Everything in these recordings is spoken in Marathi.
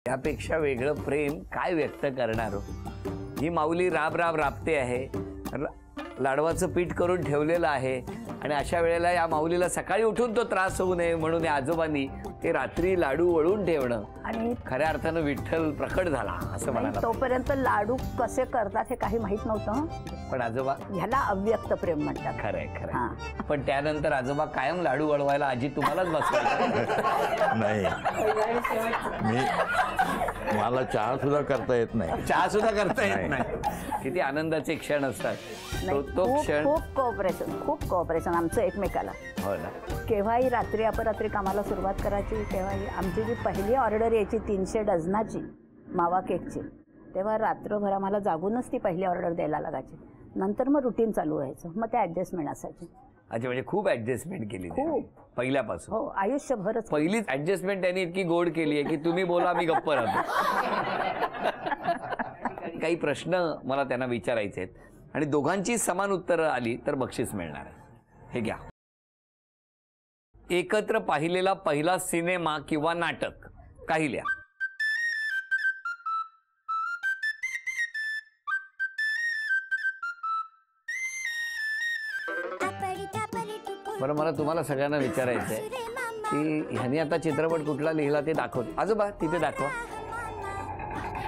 त्यापेक्षा वेगळं प्रेम काय व्यक्त करणार हो? ही माऊली राब राब राबते आहे, लाडवाचं पीठ करून ठेवलेलं आहे आणि अशा वेळेला या माऊलीला सकाळी उठून तो त्रास होऊ नये म्हणून या आजोबांनी ते रात्री लाडू वळून ठेवणं आणि खऱ्या अर्थानं विठ्ठल प्रकट झाला असं म्हणाला. तोपर्यंत लाडू कसे करतात हे काही माहित नव्हतं, पण आजोबा ह्याला अव्यक्त प्रेम म्हणतात. खरंय खरंय. पण त्यानंतर आजोबा कायम लाडू वळवायला आजी तुम्हालाच बसवायला. नाही, मला चहा सुद्धा करता येत नाही. चहा सुद्धा करता येत नाही. किती आनंदाचे क्षण असतात. तो क्षण खूप कोऑपरेशन आमचं एकमेकाला. हो ना. केव्हाही रात्री अपरात्री कामाला सुरुवात करायची, केव्हाही आमची जी पहिली ऑर्डर यायची 300 डझनाची मावा केकची, तेव्हा रात्रभर आम्हाला जागूनच ती पहिली ऑर्डर द्यायला लागायची. नंतर मग रुटीन चालू व्हायचं, मग ते ऍडजस्टमेंट असायची. अच्छा, म्हणजे खूप ऍडजस्टमेंट केली खूप पहिल्यापासून. हो, आयुष्यभरच. पहिलीच ऍडजस्टमेंट त्यांनी इतकी गोड केली आहे की तुम्ही बोला मी गप्प राहतो. काही प्रश्न मला त्यांना विचारायचे आहेत आणि दोघांची समान उत्तरं आली तर बक्षीस मिळणार आहे. हे घ्या. एकत्र पाहिलेला पहिला सिनेमा किंवा नाटक काही लिहा. बरं, मला तुम्हाला सगळ्यांना विचारायचं आहे की ह्यानी आता चित्रपट कुठला लिहिला ते दाखव. आजोबा तिथे दाखवा.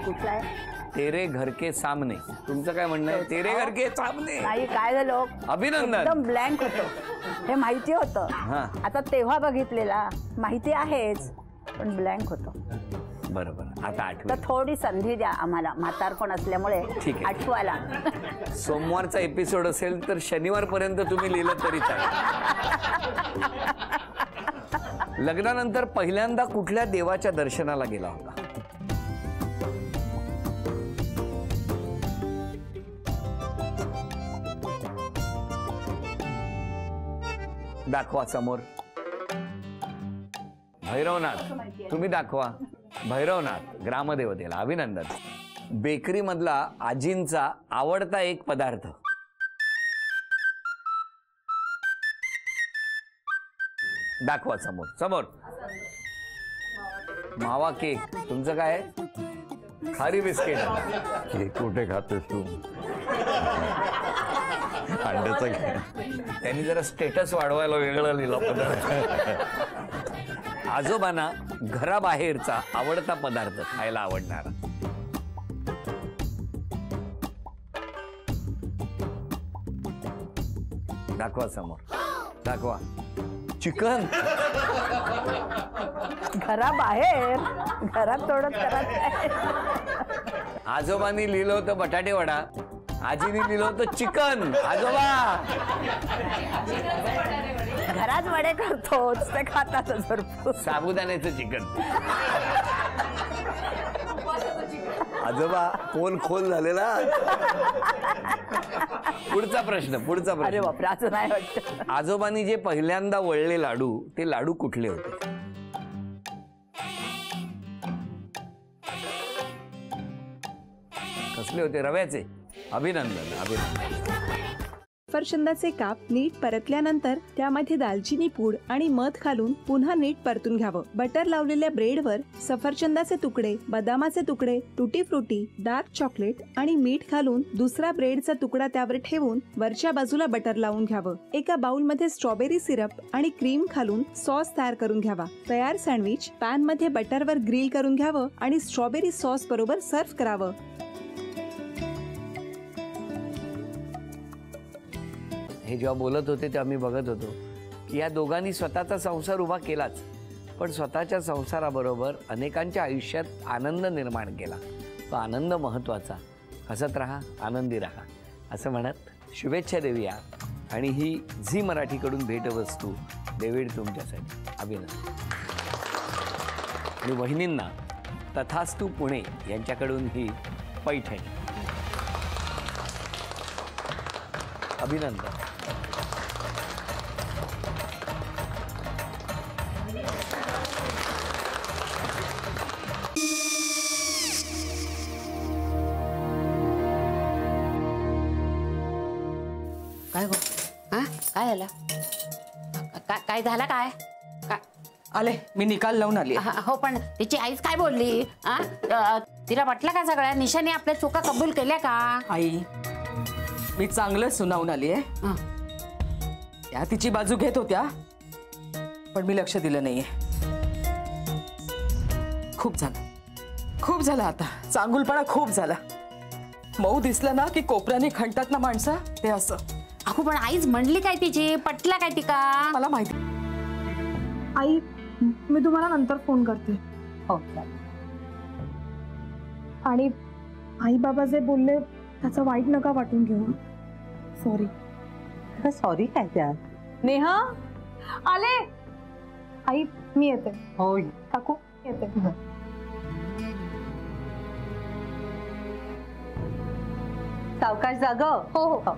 कुठला आहे? तेरे घर के सामने. तुमचं काय म्हणणं आहे? तेरे घर के सामने. नाही, काय झालं, अभिनंदन. एकदम ब्लँक होतं. हे माहिती होतं, आता तेव्हा बघितलेला माहिती आहेच, पण ब्लँक होतं. बरोबर. आता आठवलं. तर थोडी संधी द्या आम्हाला, म्हातारपण असल्यामुळे आठवायला. सोमवारचा एपिसोड असेल तर शनिवारपर्यंत तुम्ही लिहिलं तरी चालेल. लग्नानंतर पहिल्यांदा कुठल्या देवाच्या दर्शनाला गेला होता? दाखवा समोर. भैरवनाथ. तुम्ही दाखवा. भैरवनाथ ग्रामदेवतेला. अभिनंदन. बेकरी मधला आजींचा आवडता एक पदार्थ. दाखवा समोर. समोर. मावा केक. तुमचं काय आहे? खारी बिस्किट. केक कुठे खातेस तू? अंड्याचा. त्यांनी जरा स्टेटस वाढवायला वेगळं लिहिलं पदार्थ. आजोबांना घराबाहेरचा आवडता पदार्थ खायला आवडणारा. दाखवा समोर. दाखवा. चिकन. घराबाहेर, घरात थोडं करत. आजोबांनी लिहिलं होतं बटाटे वडा, आजीने लिहिलं होतं चिकन. आजोबा घरात वडे करतोच, ते खातातच भरपूर. साबुदाण्याचं चिकन. आजोबा पोल खोल झालेला. पुढचा प्रश्न. अरे बापरे, असं नाही वाटत. आजोबांनी जे पहिल्यांदा वळले लाडू, ते लाडू कुठले होते? कसले होते? रव्याचे. अभिनंदन. अभिनंदन. सफरचंदाचे काप नीट परतल्यानंतर त्यामध्ये दालचिनी पूड आणि मध घालून पुन्हा नीट परतून घ्यावं. बटर लावलेल्या ब्रेडवर सफरचंदाचे तुकडे, बदामाचे तुकडे, टुटी फ्रुटी, डार्क चॉकलेट आणि मीठ घालून दुसरा ब्रेडचा तुकडा त्यावर ठेवून वरच्या बाजूला बटर लावून घ्यावं. एका बाउलमध्ये स्ट्रॉबेरी सिरप आणि क्रीम घालून सॉस तयार करून घ्यावा. तयार सँडविच पॅन मध्ये बटरवर ग्रिल करून घ्यावं आणि स्ट्रॉबेरी सॉस बरोबर सर्व्ह करावं. हे जेव्हा बोलत होते तेव्हा मी बघत होतो की या दोघांनी स्वतःचा संसार उभा केलाच, पण स्वतःच्या संसाराबरोबर अनेकांच्या आयुष्यात आनंद निर्माण केला. तो आनंद महत्त्वाचा. हसत राहा, आनंदी राहा असं म्हणत शुभेच्छा देऊया. आणि ही झी मराठीकडून भेटवस्तू डेव्हिड तुमच्यासाठी. अभिनंदन. आणि वहिनींना तथास्तू पुणे यांच्याकडून ही पैठणी. अभिनंदन. काय गो? हा, काय झालं? काय झालं? काय आले, मी निकाल लावून आली. हो पण तिची आईच काय बोलली? तिला वाटलं का सगळ्या निशाने आपल्या चुका कबूल केल्या का? आई, मी चांगलंच सुनावून आली आहे. त्या तिची बाजू घेत होत्या, पण मी लक्ष दिलं नाहीये. खूप झालं आता. चांगुलपणा खूप झाला. मऊ दिसलं ना की कोपऱ्याने खणतात ना माणसं, ते असं. अगो पण आईच म्हणली काय तिची? पटला काय तिका? मला माहिती. आई, मी तुम्हाला नंतर फोन करते. हो आणि आई बाबा जे बोलले त्याचं वाईट नका वाटून घेऊ. सॉरी. सॉरी काय त्या? नेहा आले. आई मी येते. हो काकू येते. सावकाश जाग. हो हो.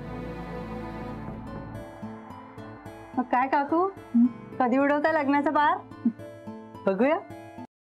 मग काय काकू, कधी उडवता लग्नाचा बार? बघूया.